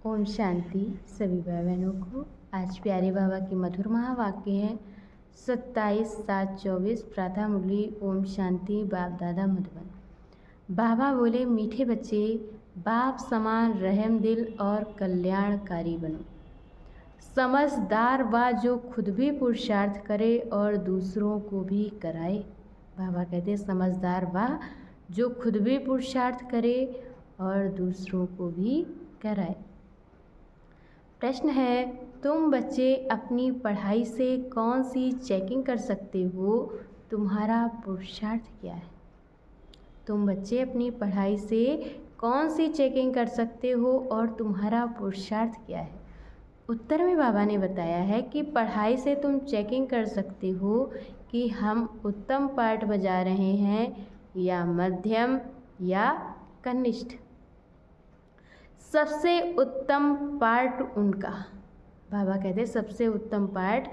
ओम शांति। सभी भाई बहनों को आज प्यारे बाबा की मधुर महावाक्य है 27/7/24 प्रातः मुरली। ओम शांति। बाप दादा मधुबन। बाबा बोले, मीठे बच्चे, बाप समान रहम दिल और कल्याणकारी बनो। समझदार बा जो खुद भी पुरुषार्थ करे और दूसरों को भी कराए। बाबा कहते समझदार बा जो खुद भी पुरुषार्थ करे और दूसरों को भी कराए। प्रश्न है, तुम बच्चे अपनी पढ़ाई से कौन सी चेकिंग कर सकते हो? तुम्हारा पुरुषार्थ क्या है? तुम बच्चे अपनी पढ़ाई से कौन सी चेकिंग कर सकते हो और तुम्हारा पुरुषार्थ क्या है? उत्तर में बाबा ने बताया है कि पढ़ाई से तुम चेकिंग कर सकते हो कि हम उत्तम पाठ बजा रहे हैं या मध्यम या कनिष्ठ। सबसे उत्तम पार्ट उनका, बाबा कहते सबसे उत्तम पार्ट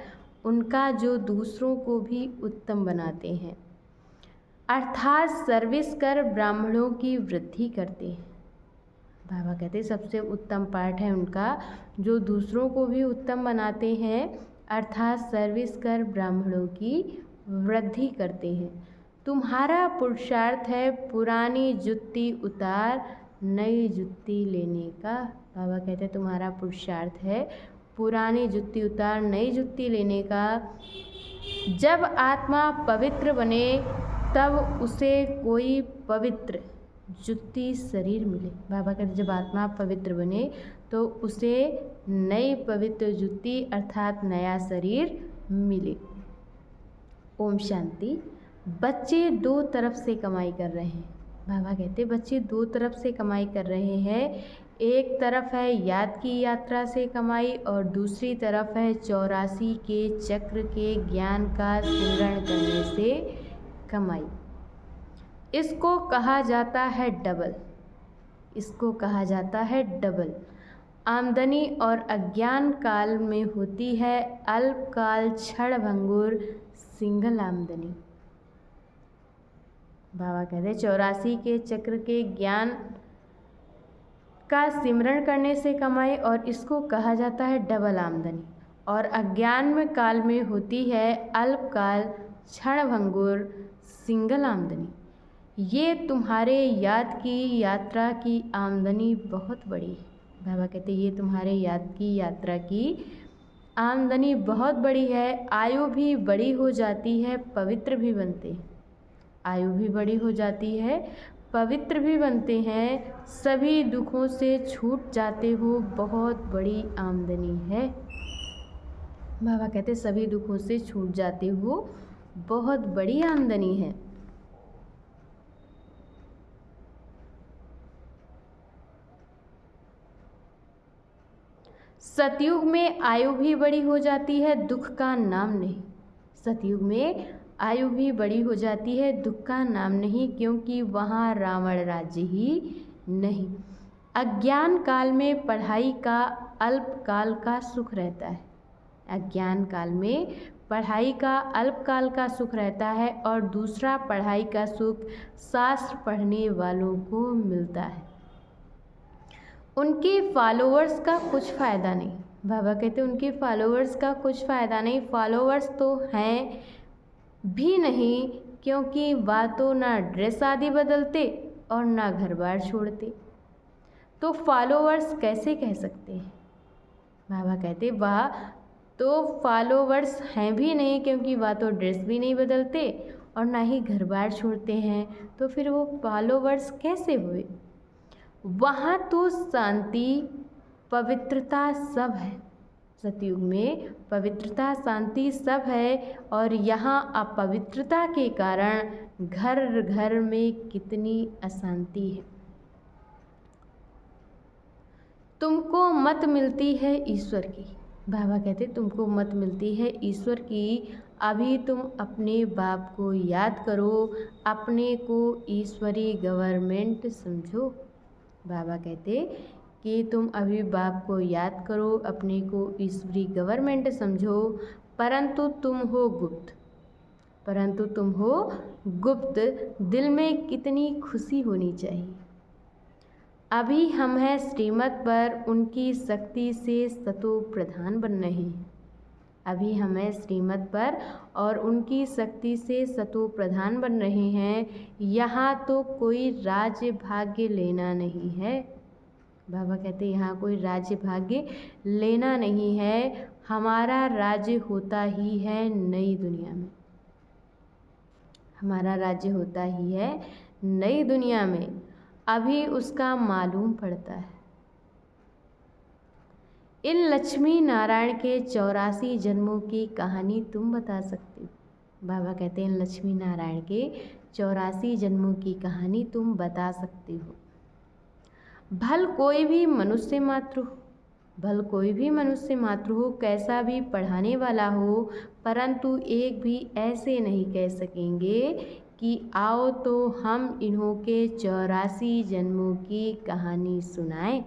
उनका जो दूसरों को भी उत्तम बनाते हैं, अर्थात सर्विस कर ब्राह्मणों की वृद्धि करते हैं। बाबा कहते सबसे उत्तम पार्ट है उनका जो दूसरों को भी उत्तम बनाते हैं, अर्थात सर्विस कर ब्राह्मणों की वृद्धि करते हैं। तुम्हारा पुरुषार्थ है पुरानी जुत्ती उतार नई जुत्ती लेने का। बाबा कहते तुम्हारा पुरुषार्थ है पुरानी जुत्ती उतार नई जुत्ती लेने का। जब आत्मा पवित्र बने तब उसे कोई पवित्र जुत्ती शरीर मिले। बाबा कहते जब आत्मा पवित्र बने तो उसे नई पवित्र जुत्ती अर्थात नया शरीर मिले। ओम शांति। बच्चे दो तरफ से कमाई कर रहे हैं। बाबा कहते बच्चे दो तरफ से कमाई कर रहे हैं। एक तरफ है याद की यात्रा से कमाई और दूसरी तरफ है 84 के चक्र के ज्ञान का सिमरण करने से कमाई। इसको कहा जाता है डबल। इसको कहा जाता है डबल आमदनी और अज्ञान काल में होती है अल्पकाल क्षणभंगुर सिंगल आमदनी। बाबा कहते 84 के चक्र के ज्ञान का सिमरण करने से कमाई और इसको कहा जाता है डबल आमदनी और अज्ञान में काल में होती है अल्पकाल क्षणभंगुर सिंगल आमदनी। ये तुम्हारे याद की यात्रा की आमदनी बहुत बड़ी है। बाबा कहते ये तुम्हारे याद की यात्रा की आमदनी बहुत बड़ी है। आयु भी बड़ी हो जाती है, पवित्र भी बनते हैं। आयु भी बड़ी हो जाती है, पवित्र भी बनते हैं, सभी दुखों से छूट जाते हो, बहुत बड़ी आमदनी है। बाबा कहते सभी दुखों से छूट जाते हो, बहुत बड़ी आमदनी है। सतयुग में आयु भी बड़ी हो जाती है, दुख का नाम नहीं। सतयुग में आयु भी बड़ी हो जाती है, दुख का नाम नहीं, क्योंकि वहाँ रावण राज्य ही नहीं। अज्ञान काल में पढ़ाई का अल्पकाल का सुख रहता है। अज्ञान काल में पढ़ाई का अल्पकाल का सुख रहता है और दूसरा पढ़ाई का सुख शास्त्र पढ़ने वालों को मिलता है। उनके फॉलोअर्स का कुछ फ़ायदा नहीं। बाबा कहते उनके फॉलोअर्स का कुछ फ़ायदा नहीं। फॉलोअर्स तो हैं भी नहीं, क्योंकि वह तो ना ड्रेस आदि बदलते और ना घर बार छोड़ते, तो फॉलोअर्स कैसे कह सकते हैं? बाबा कहते वह तो फॉलोअर्स हैं भी नहीं, क्योंकि वह तो ड्रेस भी नहीं बदलते और ना ही घर बार छोड़ते हैं, तो फिर वो फॉलोअर्स कैसे हुए? वहाँ तो शांति पवित्रता सब है। सतयुग में पवित्रता शांति सब है और यहाँ अपवित्रता के कारण घर घर में कितनी अशांति है। तुमको मत मिलती है ईश्वर की। बाबा कहते तुमको मत मिलती है ईश्वर की। अभी तुम अपने बाप को याद करो, अपने को ईश्वरी गवर्नमेंट समझो। बाबा कहते कि तुम अभी बाप को याद करो, अपने को ईश्वरी गवर्नमेंट समझो, परंतु तुम हो गुप्त। परंतु तुम हो गुप्त। दिल में कितनी खुशी होनी चाहिए। अभी हम हैं श्रीमत पर उनकी शक्ति से सतो प्रधान बन रहे हैं। अभी हमें श्रीमत पर और उनकी शक्ति से सतो प्रधान बन रहे हैं। यहाँ तो कोई राज्य भाग्य लेना नहीं है। बाबा कहते हैं यहाँ कोई राज्य भाग्य लेना नहीं है, हमारा राज्य होता ही है नई दुनिया में। हमारा राज्य होता ही है नई दुनिया में, अभी उसका मालूम पड़ता है। इन लक्ष्मी नारायण के 84 जन्मों की कहानी तुम बता सकते हो। बाबा कहते हैं लक्ष्मी नारायण के 84 जन्मों की कहानी तुम बता सकते हो। भल कोई भी मनुष्य मात्र हो, भल कोई भी मनुष्य मात्र हो, कैसा भी पढ़ाने वाला हो, परंतु एक भी ऐसे नहीं कह सकेंगे कि आओ तो हम इन्हों के 84 जन्मों की कहानी सुनाएं।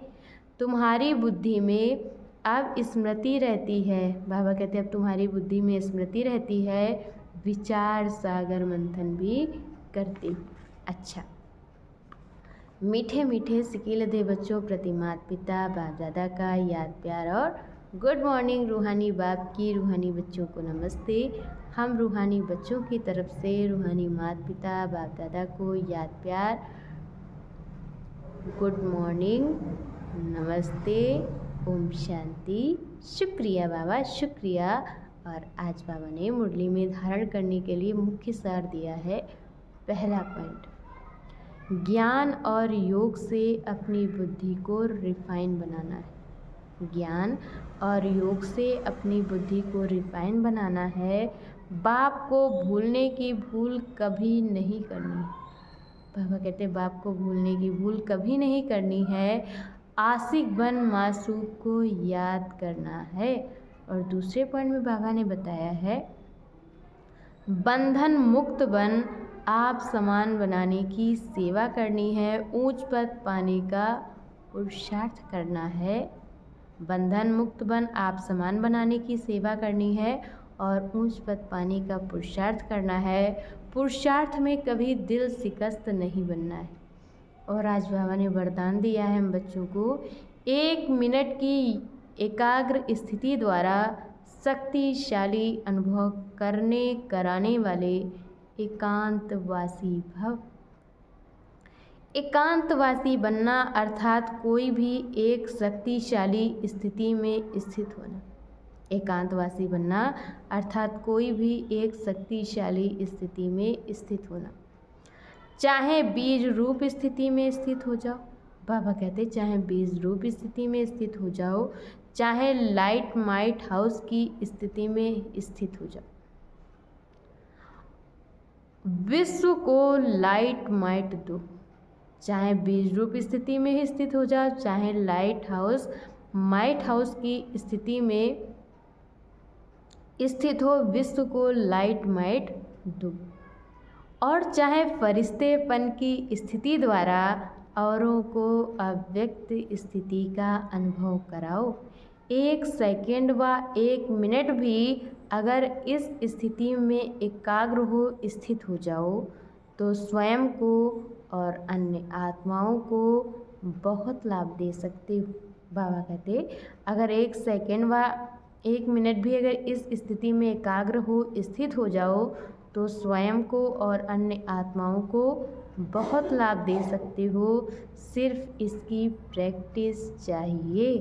तुम्हारी बुद्धि में अब स्मृति रहती है। बाबा कहते हैं अब तुम्हारी बुद्धि में स्मृति रहती है, विचार सागर मंथन भी करते हो। अच्छा, मीठे मीठे सिकील दे बच्चों प्रति माता पिता बाप दादा का याद प्यार और गुड मॉर्निंग। रूहानी बाप की रूहानी बच्चों को नमस्ते। हम रूहानी बच्चों की तरफ से रूहानी माता पिता बाप दादा को याद प्यार, गुड मॉर्निंग, नमस्ते, ओम शांति, शुक्रिया बाबा, शुक्रिया। और आज बाबा ने मुरली में धारण करने के लिए मुख्य सार दिया है। पहला पॉइंट, ज्ञान और योग से अपनी बुद्धि को रिफाइन बनाना है। ज्ञान और योग से अपनी बुद्धि को रिफाइन बनाना है। बाप को भूलने की भूल कभी नहीं करनी है। बाबा कहते हैं बाप को भूलने की भूल कभी नहीं करनी है। आशिक बन मासूम को याद करना है। और दूसरे पॉइंट में बाबा ने बताया है बंधन मुक्त बन आप समान बनाने की सेवा करनी है, ऊंच पद पाने का पुरुषार्थ करना है। बंधन मुक्त बन आप समान बनाने की सेवा करनी है और ऊंच पद पाने का पुरुषार्थ करना है। पुरुषार्थ में कभी दिल शिकस्त नहीं बनना है। और आज बाबा ने वरदान दिया है हम बच्चों को, 1 मिनट की एकाग्र स्थिति द्वारा शक्तिशाली अनुभव कराने वाले एकांतवासी भव। एकांतवासी बनना अर्थात कोई भी एक शक्तिशाली स्थिति में स्थित होना। एकांतवासी बनना अर्थात कोई भी एक शक्तिशाली स्थिति में स्थित होना। चाहे बीज रूप स्थिति में स्थित हो जाओ, बाबा कहते चाहे बीज रूप स्थिति में स्थित हो जाओ, चाहे लाइट माइट हाउस की स्थिति में स्थित हो जाओ, विश्व को लाइट माइट दो। चाहे बीज रूप स्थिति में ही स्थित हो जाओ, चाहे लाइट हाउस माइट हाउस की स्थिति में स्थित हो, विश्व को लाइट माइट दो। और चाहे फरिश्तेपन की स्थिति द्वारा औरों को अव्यक्त स्थिति का अनुभव कराओ। 1 सेकंड व 1 मिनट भी अगर इस स्थिति में एकाग्र हो स्थित हो जाओ तो स्वयं को और अन्य आत्माओं को बहुत लाभ दे सकते हो। बाबा कहते अगर 1 सेकंड व 1 मिनट भी अगर इस स्थिति में एकाग्र हो स्थित हो जाओ तो स्वयं को और अन्य आत्माओं को बहुत लाभ दे सकते हो। सिर्फ इसकी प्रैक्टिस चाहिए।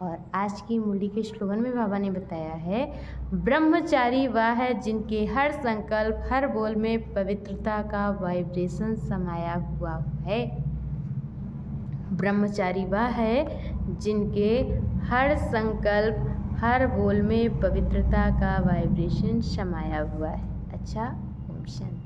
और आज की मुरली के स्लोगन में बाबा ने बताया है ब्रह्मचारी वह है जिनके हर संकल्प हर बोल में पवित्रता का वाइब्रेशन समाया हुआ है। ब्रह्मचारी वह है जिनके हर संकल्प हर बोल में पवित्रता का वाइब्रेशन समाया हुआ है। अच्छा, ओम शांति।